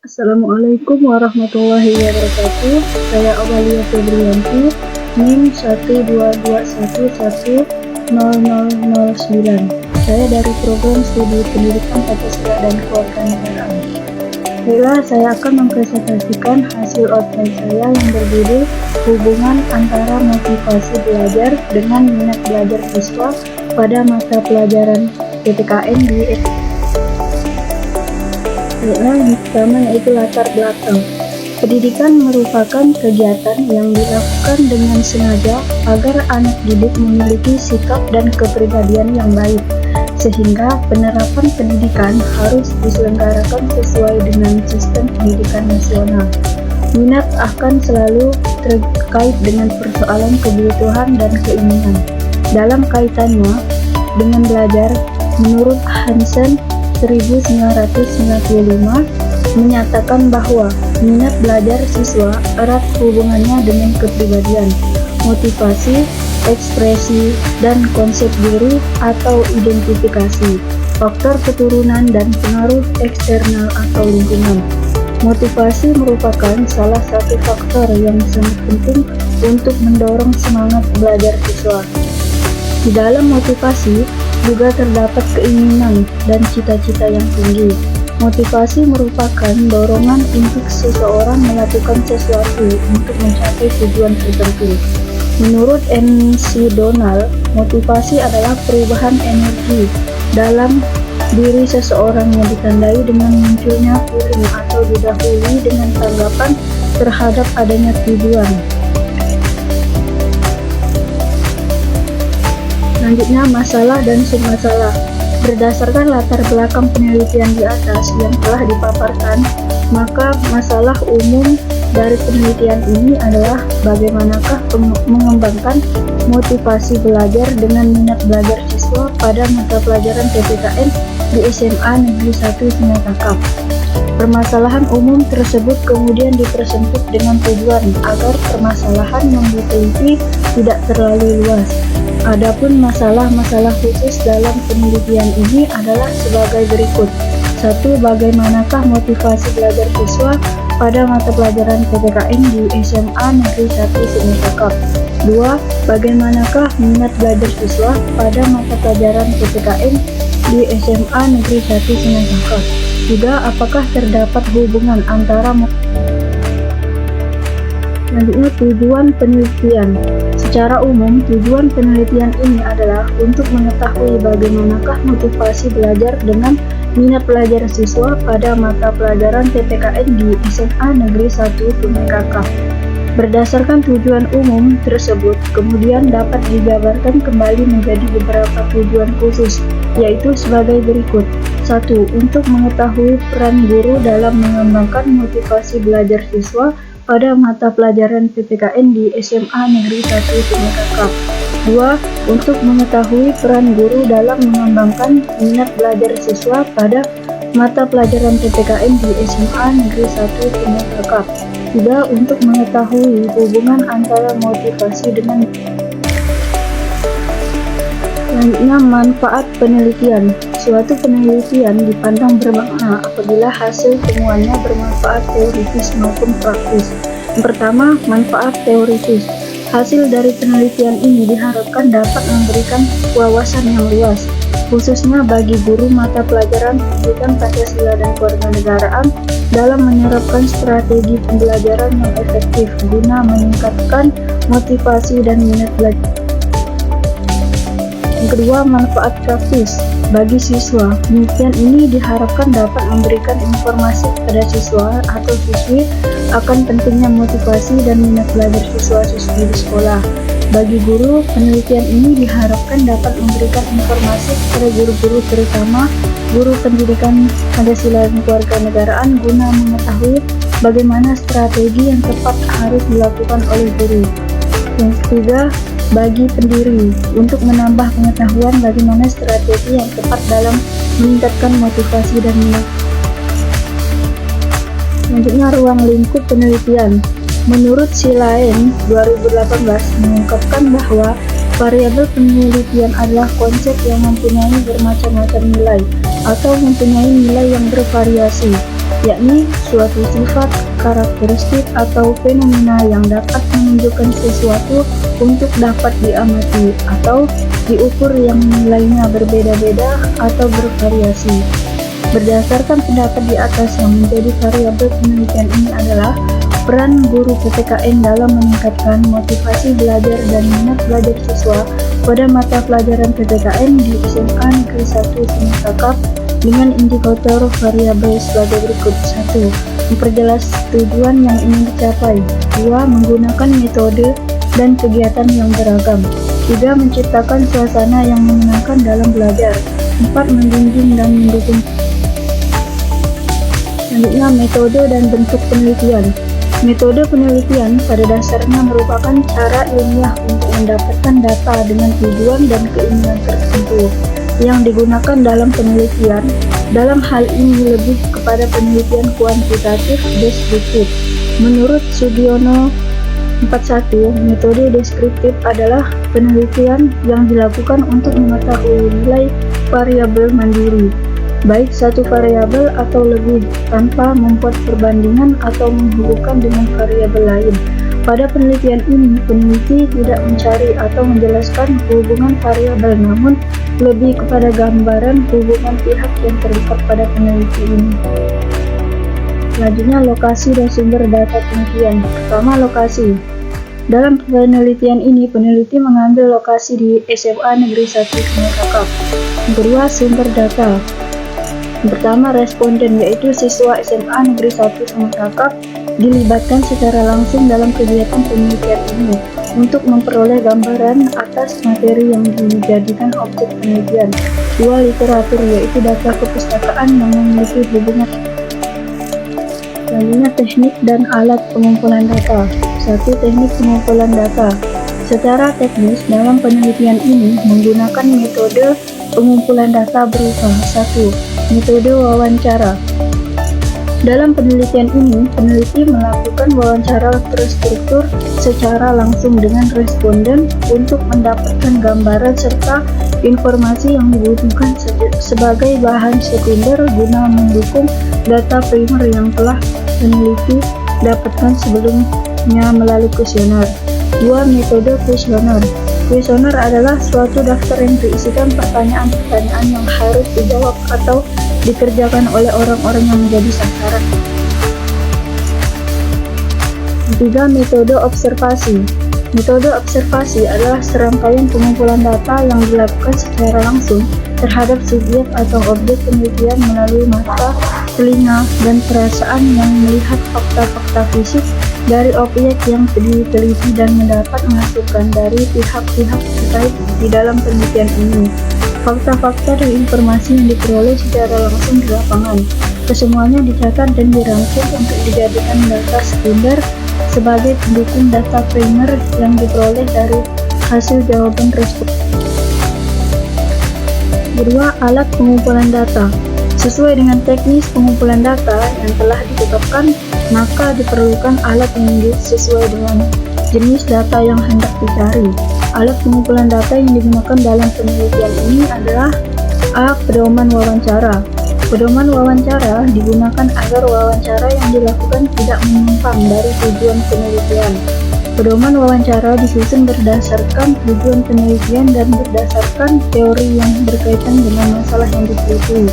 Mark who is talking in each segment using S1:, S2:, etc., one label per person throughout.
S1: Assalamualaikum warahmatullahi wabarakatuh. Saya Amalia Febrianti, NIM 122110009. Saya dari program studi pendidikan Pancasila dan Kewarganegaraan. Baiklah, saya akan mempresentasikan hasil outline saya yang berjudul hubungan antara motivasi belajar dengan minat belajar siswa pada mata pelajaran PPKN di yang pertama yaitu latar belakang. Pendidikan merupakan kegiatan yang dilakukan dengan sengaja agar anak didik memiliki sikap dan kepribadian yang baik, sehingga penerapan pendidikan harus diselenggarakan sesuai dengan sistem pendidikan nasional. Minat akan selalu terkait dengan persoalan kebutuhan dan keinginan. Dalam kaitannya dengan belajar, menurut Hansen 1995 menyatakan bahwa minat belajar siswa erat hubungannya dengan kepribadian, motivasi, ekspresi, dan konsep diri atau identifikasi, faktor keturunan dan pengaruh eksternal atau lingkungan. Motivasi merupakan salah satu faktor yang sangat penting untuk mendorong semangat belajar siswa. Di dalam motivasi juga terdapat keinginan dan cita-cita yang tinggi. Motivasi merupakan dorongan untuk seseorang melakukan sesuatu untuk mencapai tujuan tertentu. Menurut MC Donald, motivasi adalah perubahan energi dalam diri seseorang yang ditandai dengan munculnya feeling atau didahului dengan tanggapan terhadap adanya tujuan. Selanjutnya, masalah dan submasalah. Berdasarkan latar belakang penelitian di atas yang telah dipaparkan, maka masalah umum dari penelitian ini adalah bagaimanakah mengembangkan motivasi belajar dengan minat belajar siswa pada mata pelajaran PPKN di SMA Negeri 1 Simatangkap. Permasalahan umum tersebut kemudian dipersempit dengan tujuan agar permasalahan yang diteliti tidak terlalu luas. Adapun masalah-masalah khusus dalam penelitian ini adalah sebagai berikut. 1. Bagaimanakah motivasi belajar siswa pada mata pelajaran PPKN di SMA Negeri 1 Simatangkap? 2. Bagaimanakah minat belajar siswa pada mata pelajaran PPKN di SMA Negeri 1 Simatangkap? 3. Apakah terdapat hubungan antara Selanjutnya, tujuan penelitian. Secara umum, tujuan penelitian ini adalah untuk mengetahui bagaimanakah motivasi belajar dengan minat belajar siswa pada mata pelajaran PPKN di SMA Negeri 1 Simatangkap. Berdasarkan tujuan umum tersebut, kemudian dapat dijabarkan kembali menjadi beberapa tujuan khusus, yaitu sebagai berikut. 1. Untuk mengetahui peran guru dalam mengembangkan motivasi belajar siswa pada mata pelajaran PPKN di SMA Negeri 1 Simatangkap. 2. Untuk mengetahui peran guru dalam mengembangkan minat belajar siswa pada mata pelajaran PPKN di SMA Negeri 1 Simatangkap. 3. Untuk mengetahui hubungan antara motivasi dengan Selanjutnya, manfaat penelitian. Suatu penelitian dipandang bermakna apabila hasil temuannya bermanfaat teoritis maupun praktis. Yang pertama, manfaat teoritis. Hasil dari penelitian ini diharapkan dapat memberikan wawasan yang luas, khususnya bagi guru mata pelajaran pendidikan Pancasila dan Kewarganegaraan dalam menerapkan strategi pembelajaran yang efektif guna meningkatkan motivasi dan minat belajar. Yang kedua, manfaat praktis bagi siswa. Demikian ini diharapkan dapat memberikan informasi kepada siswa atau siswi akan pentingnya motivasi dan minat belajar siswa-siswi di sekolah. Bagi guru, penelitian ini diharapkan dapat memberikan informasi kepada guru-guru, terutama guru pendidikan Pancasila dan Kewarganegaraan, guna mengetahui bagaimana strategi yang tepat harus dilakukan oleh guru. Yang ketiga, bagi pendiri, untuk menambah pengetahuan bagaimana strategi yang tepat dalam meningkatkan motivasi dan minat. Selanjutnya, ruang lingkup penelitian. Menurut Silaen 2018 mengungkapkan bahwa variabel penelitian adalah konsep yang mempunyai bermacam-macam nilai atau mempunyai nilai yang bervariasi. yakni suatu sifat, karakteristik, atau fenomena yang dapat menunjukkan sesuatu untuk dapat diamati atau diukur yang nilainya berbeda-beda atau bervariasi. Berdasarkan pendapat di atas, yang menjadi variabel penelitian ini adalah peran guru PPKN dalam meningkatkan motivasi belajar dan minat belajar siswa pada mata pelajaran PPKN di SMA Negeri 1 Semakakap dengan indikator variabel sebagai berikut. 1. Memperjelas tujuan yang ingin dicapai. 2. Menggunakan metode dan kegiatan yang beragam. 3. Menciptakan suasana yang menyenangkan dalam belajar. 4. Menjunjung dan mendukung. Selanjutnya, metode dan bentuk penelitian. Metode penelitian pada dasarnya merupakan cara ilmiah untuk mendapatkan data dengan tujuan dan keinginan tertentu yang digunakan dalam penelitian. Dalam hal ini lebih kepada penelitian kuantitatif deskriptif. Menurut Sudiono 41, metode deskriptif adalah penelitian yang dilakukan untuk mengetahui nilai variabel mandiri, baik satu variabel atau lebih, tanpa membuat perbandingan atau menghubungkan dengan variabel lain. Pada penelitian ini, peneliti tidak mencari atau menjelaskan hubungan variabel, namun lebih kepada gambaran hubungan pihak yang terlibat pada peneliti ini. Selanjutnya, lokasi dan sumber data penelitian. Pertama, lokasi. Dalam penelitian ini, peneliti mengambil lokasi di SMA Negeri 1 Semakakap. Kedua, sumber data. Pertama, responden, yaitu siswa SMA Negeri 1 Semakakap dilibatkan secara langsung dalam kegiatan penelitian ini untuk memperoleh gambaran atas materi yang dijadikan objek penelitian. 2. Literatur, yaitu data kepustakaan yang memiliki hubungan. Selanjutnya, teknik dan alat pengumpulan data. 1. Teknik pengumpulan data. Secara teknis, dalam penelitian ini menggunakan metode pengumpulan data berupa 1. Metode wawancara. Dalam penelitian ini, peneliti melakukan wawancara terstruktur secara langsung dengan responden untuk mendapatkan gambaran serta informasi yang dibutuhkan sebagai bahan sekunder guna mendukung data primer yang telah peneliti dapatkan sebelumnya melalui kuesioner. 2. Metode kuesioner. Kuesioner adalah suatu daftar yang berisikan pertanyaan-pertanyaan yang harus dijawab atau dikerjakan oleh orang-orang yang menjadi sasaran. 3. Metode observasi. Metode observasi adalah serangkaian pengumpulan data yang dilakukan secara langsung terhadap subjek atau objek penelitian melalui mata, telinga, dan perasaan yang melihat fakta-fakta fisik dari objek yang diteliti dan mendapat masukan dari pihak-pihak terkait di dalam penelitian ini. Fakta-fakta dan informasi yang diperoleh secara langsung di lapangan, kesemuanya dicatat dan dirangkum untuk dijadikan data sekunder sebagai pendukung data primer yang diperoleh dari hasil jawaban respon. Kedua, alat pengumpulan data. Sesuai dengan teknis pengumpulan data yang telah ditetapkan, maka diperlukan alat yang sesuai dengan jenis data yang hendak dicari. Alat pengumpulan data yang digunakan dalam penelitian ini adalah A. Pedoman wawancara. Pedoman wawancara digunakan agar wawancara yang dilakukan tidak menyimpang dari tujuan penelitian. Pedoman wawancara disusun berdasarkan tujuan penelitian dan berdasarkan teori yang berkaitan dengan masalah yang diteliti.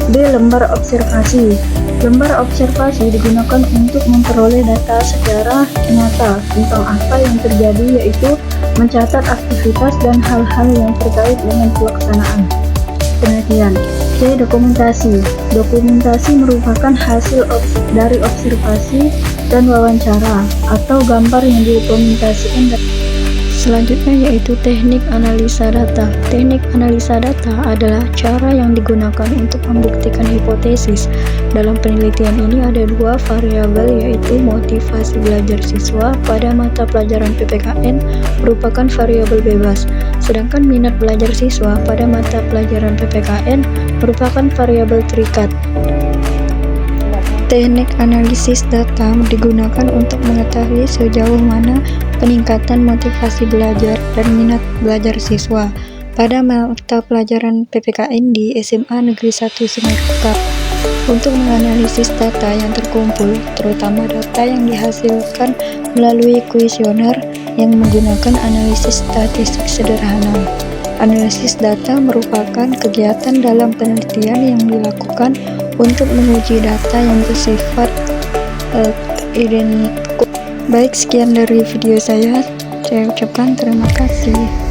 S1: B. Lembar observasi. Lembar observasi digunakan untuk memperoleh data secara nyata tentang apa yang terjadi, yaitu mencatat aktivitas dan hal-hal yang terkait dengan pelaksanaan penelitian. C. Dokumentasi. Dokumentasi merupakan hasil dari observasi dan wawancara atau gambar yang didokumentasikan. Selanjutnya yaitu teknik analisa data. Teknik analisa data adalah cara yang digunakan untuk membuktikan hipotesis. Dalam penelitian ini ada dua variabel, yaitu motivasi belajar siswa pada mata pelajaran PPKN merupakan variabel bebas, sedangkan minat belajar siswa pada mata pelajaran PPKN merupakan variabel terikat. Teknik analisis data digunakan untuk mengetahui sejauh mana peningkatan motivasi belajar dan minat belajar siswa pada mata pelajaran PPKN di SMA Negeri 1 Semakakap.
S2: untuk menganalisis data yang terkumpul, terutama data yang dihasilkan melalui kuesioner yang menggunakan analisis statistik sederhana. Analisis data merupakan kegiatan dalam penelitian yang dilakukan untuk menguji data yang bersifat identik. Baik, sekian dari video saya ucapkan terima kasih.